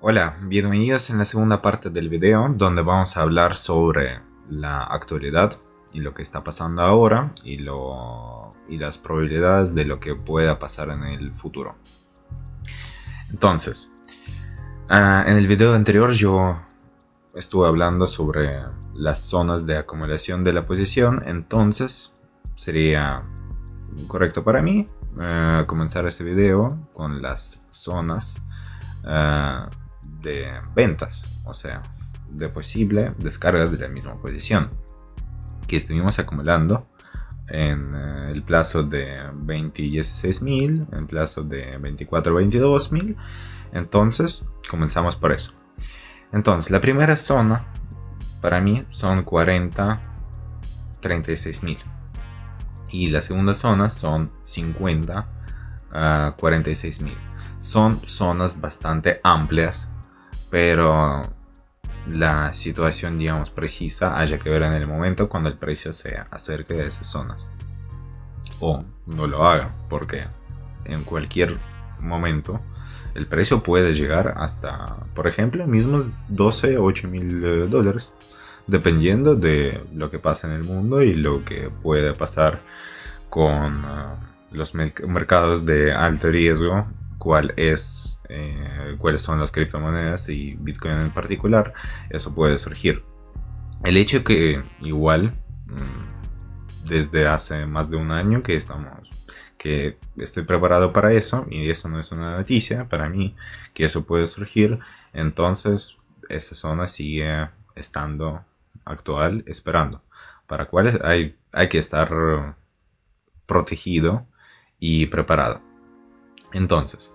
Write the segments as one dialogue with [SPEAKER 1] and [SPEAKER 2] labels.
[SPEAKER 1] Hola, bienvenidos en la segunda parte del video donde vamos a hablar sobre la actualidad y lo que está pasando ahora y las probabilidades de lo que pueda pasar en el futuro. Entonces, en el video anterior yo estuve hablando sobre las zonas de acumulación de la posición, entonces sería correcto para mí comenzar este video con las zonas uh, de ventas, o sea, de posible descarga de la misma posición que estuvimos acumulando en el plazo de 26.000, en plazo de 24-22.000. Entonces comenzamos por eso. Entonces la primera zona para mí son 40-36.000 y la segunda zona son 50 a 46.000. Son zonas bastante amplias, pero la situación, digamos, precisa haya que ver en el momento cuando el precio se acerque a esas zonas o no lo haga, porque en cualquier momento el precio puede llegar hasta, por ejemplo, mismos 12 o 8.000 dólares, dependiendo de lo que pasa en el mundo y lo que puede pasar con los mercados de alto riesgo, cuáles son las criptomonedas y Bitcoin en particular. Eso puede surgir. El hecho que igual desde hace más de un año que estoy preparado para eso, y eso no es una noticia para mí que eso puede surgir, entonces esa zona sigue estando actual, esperando, para cuales hay que estar protegido y preparado. Entonces,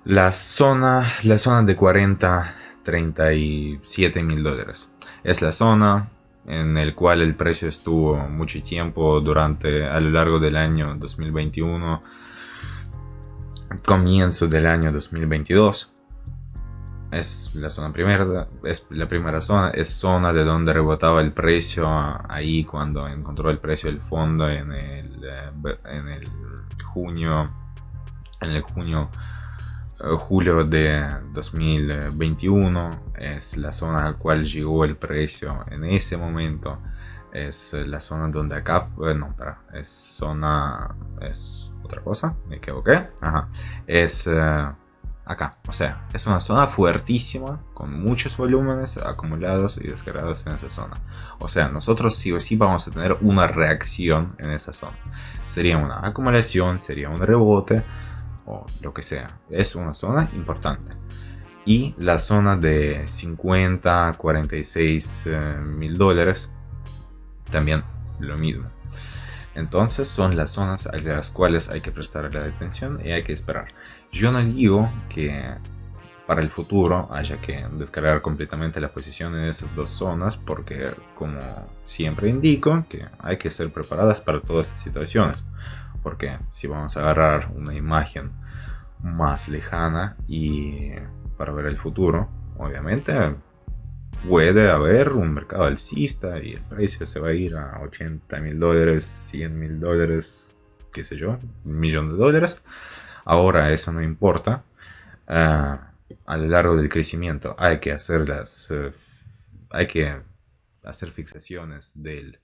[SPEAKER 1] la zona de 40-37.000 dólares es la zona en el cual el precio estuvo mucho tiempo a lo largo del año 2021, comienzo del año 2022. Es la primera zona, es zona de donde rebotaba el precio ahí cuando encontró el precio del fondo en el junio, julio de 2021. Es la zona al cual llegó el precio en ese momento. Es la zona donde acá, es otra cosa, me equivoqué. Ajá, es acá, o sea, es una zona fuertísima con muchos volúmenes acumulados y descargados en esa zona. O sea, nosotros sí o sí vamos a tener una reacción en esa zona. Sería una acumulación, sería un rebote o lo que sea. Es una zona importante. Y la zona de 50-46.000 dólares también lo mismo. Entonces son las zonas a las cuales hay que prestarle atención y hay que esperar. Yo no digo que para el futuro haya que descargar completamente la posición en esas dos zonas, porque como siempre indico que hay que ser preparadas para todas estas situaciones. Porque si vamos a agarrar una imagen más lejana y para ver el futuro, obviamente puede haber un mercado alcista y el precio se va a ir a 80.000 dólares, 100.000 dólares, qué sé yo, $1.000.000. Ahora eso no importa. A lo largo del crecimiento hay que hacer fixaciones del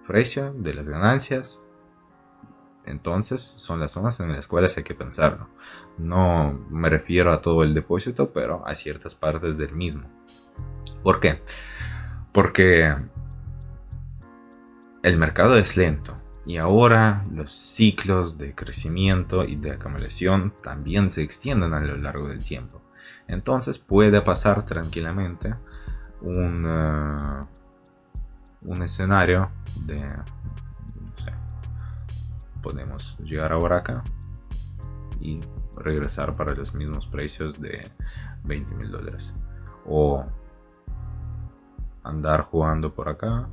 [SPEAKER 1] precio, de las ganancias. Entonces son las zonas en las cuales hay que pensarlo. No me refiero a todo el depósito, pero a ciertas partes del mismo. ¿Por qué? Porque el mercado es lento y ahora los ciclos de crecimiento y de acumulación también se extienden a lo largo del tiempo. Entonces puede pasar tranquilamente un escenario de, no sé, podemos llegar ahora acá y regresar para los mismos precios de 20.000 dólares, o andar jugando por acá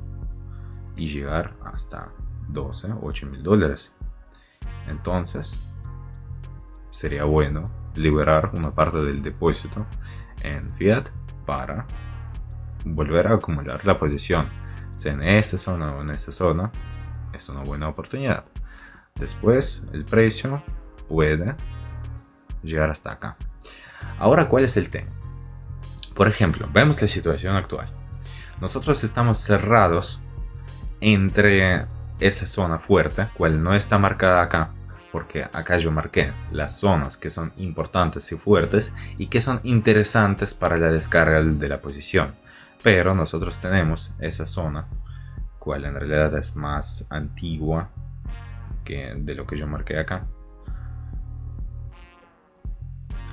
[SPEAKER 1] y llegar hasta 12, 8.000 dólares. Entonces sería bueno liberar una parte del depósito en fiat para volver a acumular la posición, sea en esa zona o en esa zona. Es una buena oportunidad. Después el precio puede llegar hasta acá. Ahora, ¿cuál es el tema? Por ejemplo, vemos la situación actual. Nosotros estamos cerrados entre esa zona fuerte, cual no está marcada acá, porque acá yo marqué las zonas que son importantes y fuertes y que son interesantes para la descarga de la posición. Pero nosotros tenemos esa zona, cual en realidad es más antigua que de lo que yo marqué acá.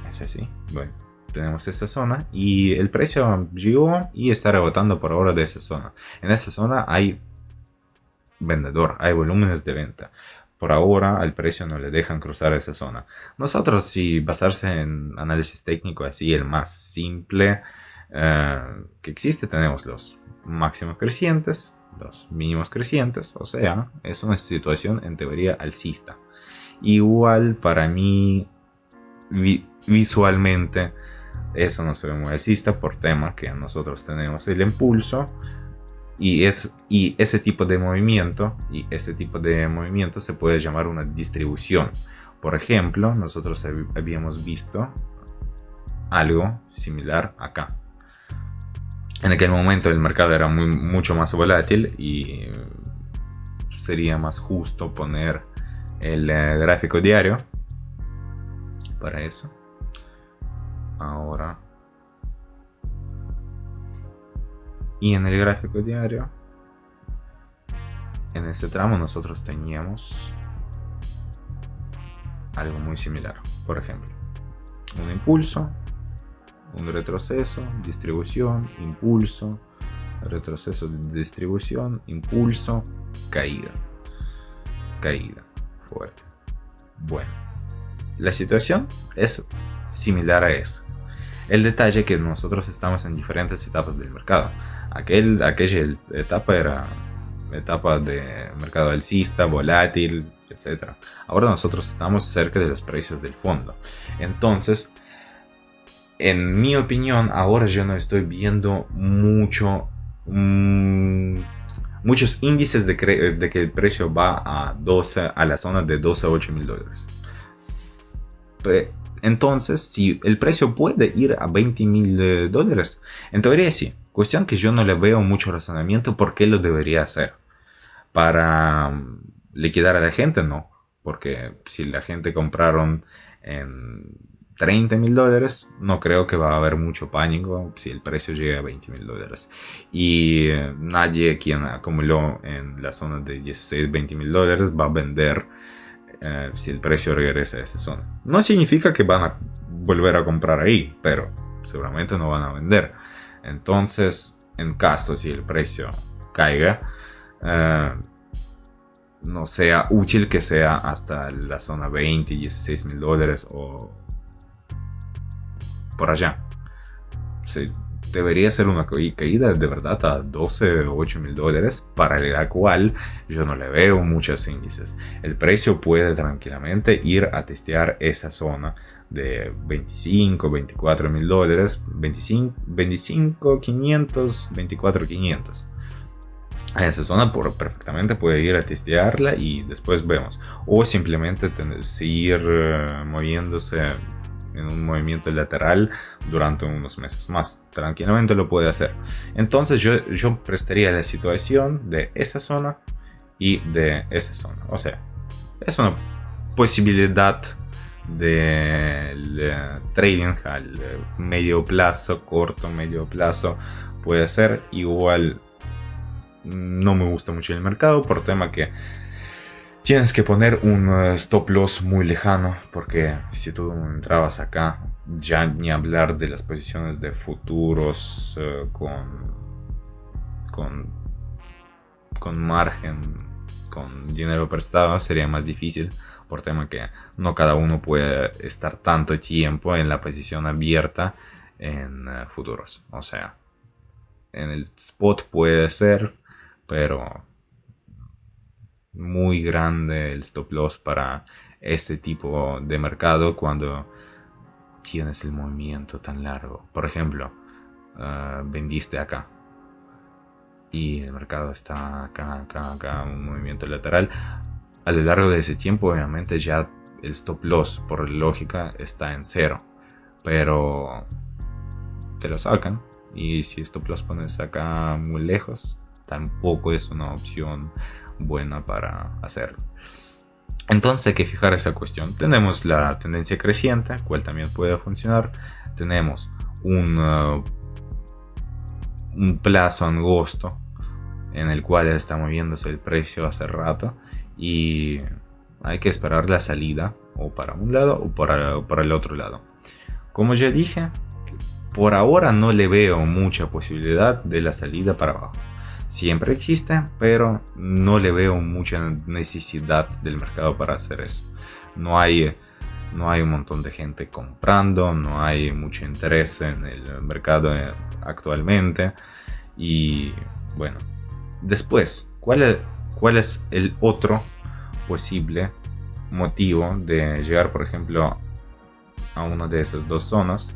[SPEAKER 1] Es así. Bueno, tenemos esta zona y el precio llegó y está rebotando por ahora de esa zona. En esa zona hay vendedor, hay volúmenes de venta. Por ahora al precio no le dejan cruzar esa zona. Nosotros, si basarse en análisis técnico así, el más simple que existe, tenemos los máximos crecientes, los mínimos crecientes, o sea, es una situación en teoría alcista. Igual para mí, visualmente, eso no se ve muy alcista por tema que nosotros tenemos el impulso y ese tipo de movimiento se puede llamar una distribución. Por ejemplo, nosotros habíamos visto algo similar acá. En aquel momento el mercado era mucho más volátil y sería más justo poner el gráfico diario para eso. Ahora, y en el gráfico diario, en este tramo nosotros teníamos algo muy similar. Por ejemplo, un impulso, un retroceso, distribución, impulso, retroceso, distribución, impulso, caída. Caída fuerte. Bueno, la situación es similar a eso. El detalle es que nosotros estamos en diferentes etapas del mercado. Aquella etapa era etapa de mercado alcista, volátil, etc. Ahora nosotros estamos cerca de los precios del fondo. Entonces, en mi opinión, ahora yo no estoy viendo muchos índices de que el precio va a la zona de 12 a 8 mil dólares. Entonces, si el precio puede ir a 20 mil dólares, en teoría sí. Cuestión que yo no le veo mucho razonamiento por qué lo debería hacer. Para liquidar a la gente, no. Porque si la gente compraron en 30 mil dólares, no creo que va a haber mucho pánico si el precio llega a 20 mil dólares. Y nadie quien acumuló en la zona de 16, 20 mil dólares va a vender si el precio regresa a esa zona. No significa que van a volver a comprar ahí, pero seguramente no van a vender. Entonces, en caso si el precio caiga, no sea útil que sea hasta la zona 20, 16 mil dólares o por allá. Sí, debería ser una caída de verdad a 12 o 8 mil dólares, para la cual yo no le veo muchos índices. El precio puede tranquilamente ir a testear esa zona de 25, 24 mil dólares, 25, 500, 24, 500. A esa zona perfectamente puede ir a testearla y después vemos. O simplemente seguir moviéndose en un movimiento lateral durante unos meses más. Tranquilamente lo puede hacer. Entonces yo prestaría la situación de esa zona y de esa zona. O sea, es una posibilidad de trading al medio plazo, corto, medio plazo. Puede ser igual. No me gusta mucho el mercado por tema que tienes que poner un stop loss muy lejano, porque si tú entrabas acá, ya ni hablar de las posiciones de futuros con margen, con dinero prestado, sería más difícil, por tema que no cada uno puede estar tanto tiempo en la posición abierta en futuros. O sea, en el spot puede ser, pero muy grande el stop loss para este tipo de mercado cuando tienes el movimiento tan largo. Por ejemplo, vendiste acá y el mercado está acá, un movimiento lateral. A lo largo de ese tiempo, obviamente, ya el stop loss, por lógica, está en cero. pero te lo sacan. Y si stop loss pones acá muy lejos, tampoco es una opción buena para hacerlo. Entonces hay que fijar esa cuestión. Tenemos la tendencia creciente, cual también puede funcionar. Tenemos un plazo angosto en el cual está moviéndose el precio hace rato y hay que esperar la salida o para un lado o para el otro lado. Como ya dije, por ahora no le veo mucha posibilidad de la salida para abajo. Siempre existe, pero no le veo mucha necesidad del mercado para hacer eso. No hay un montón de gente comprando, no hay mucho interés en el mercado actualmente. Y bueno, después, ¿cuál es el otro posible motivo de llegar, por ejemplo, a una de esas dos zonas?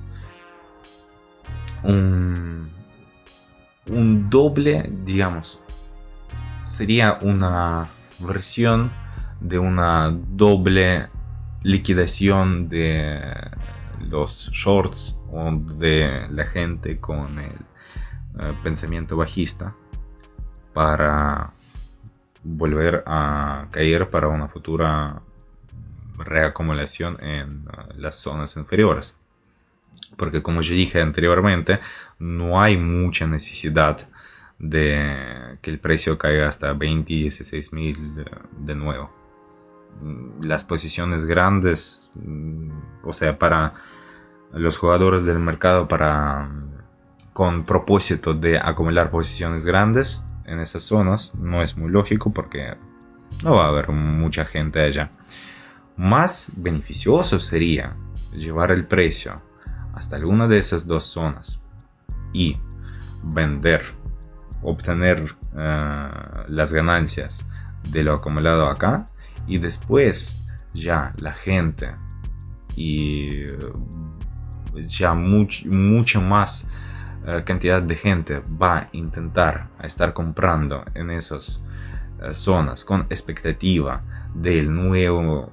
[SPEAKER 1] Un doble, digamos, sería una versión de una doble liquidación de los shorts o de la gente con el pensamiento bajista para volver a caer para una futura reacumulación en las zonas inferiores. Porque como yo dije anteriormente, no hay mucha necesidad de que el precio caiga hasta 20 y 16 mil de nuevo. Las posiciones grandes, o sea, para los jugadores del mercado con propósito de acumular posiciones grandes en esas zonas, no es muy lógico porque no va a haber mucha gente allá. Más beneficioso sería llevar el precio hasta alguna de esas dos zonas y vender, obtener las ganancias de lo acumulado acá, y después ya la gente y ya mucha más cantidad de gente va a intentar estar comprando en esas zonas con expectativa del nuevo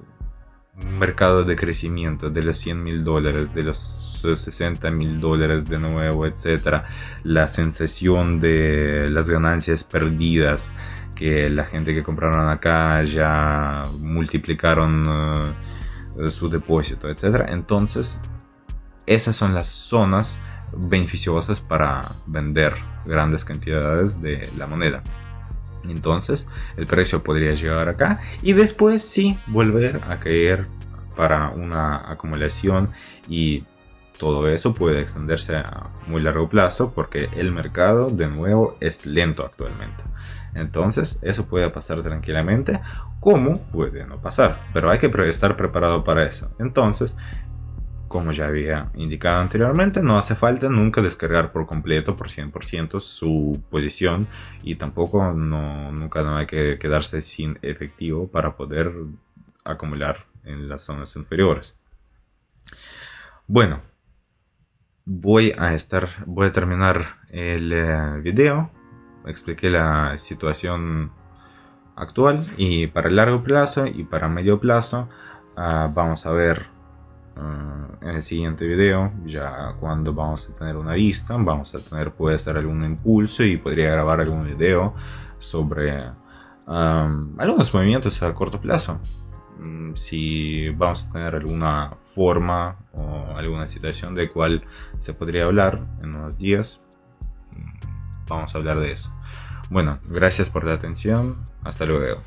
[SPEAKER 1] mercado de crecimiento, de los 100 mil dólares, de los 60 mil dólares de nuevo, etcétera. La sensación de las ganancias perdidas, que la gente que compraron acá ya multiplicaron su depósito, etcétera. Entonces esas son las zonas beneficiosas para vender grandes cantidades de la moneda. Entonces el precio podría llegar acá y después sí volver a caer para una acumulación, y todo eso puede extenderse a muy largo plazo porque el mercado de nuevo es lento actualmente. Entonces eso puede pasar tranquilamente, como puede no pasar, pero hay que estar preparado para eso. Entonces, como ya había indicado anteriormente, no hace falta nunca descargar por completo, por 100% su posición, y tampoco nunca no hay que quedarse sin efectivo para poder acumular en las zonas inferiores. Bueno, voy a terminar el video. Expliqué la situación actual y para el largo plazo y para medio plazo. Vamos a ver en el siguiente video, ya cuando vamos a tener una vista, vamos a tener, puede ser algún impulso, y podría grabar algún video sobre algunos movimientos a corto plazo. Si vamos a tener alguna forma o alguna situación de cual se podría hablar en unos días, vamos a hablar de eso. Bueno, gracias por la atención, hasta luego.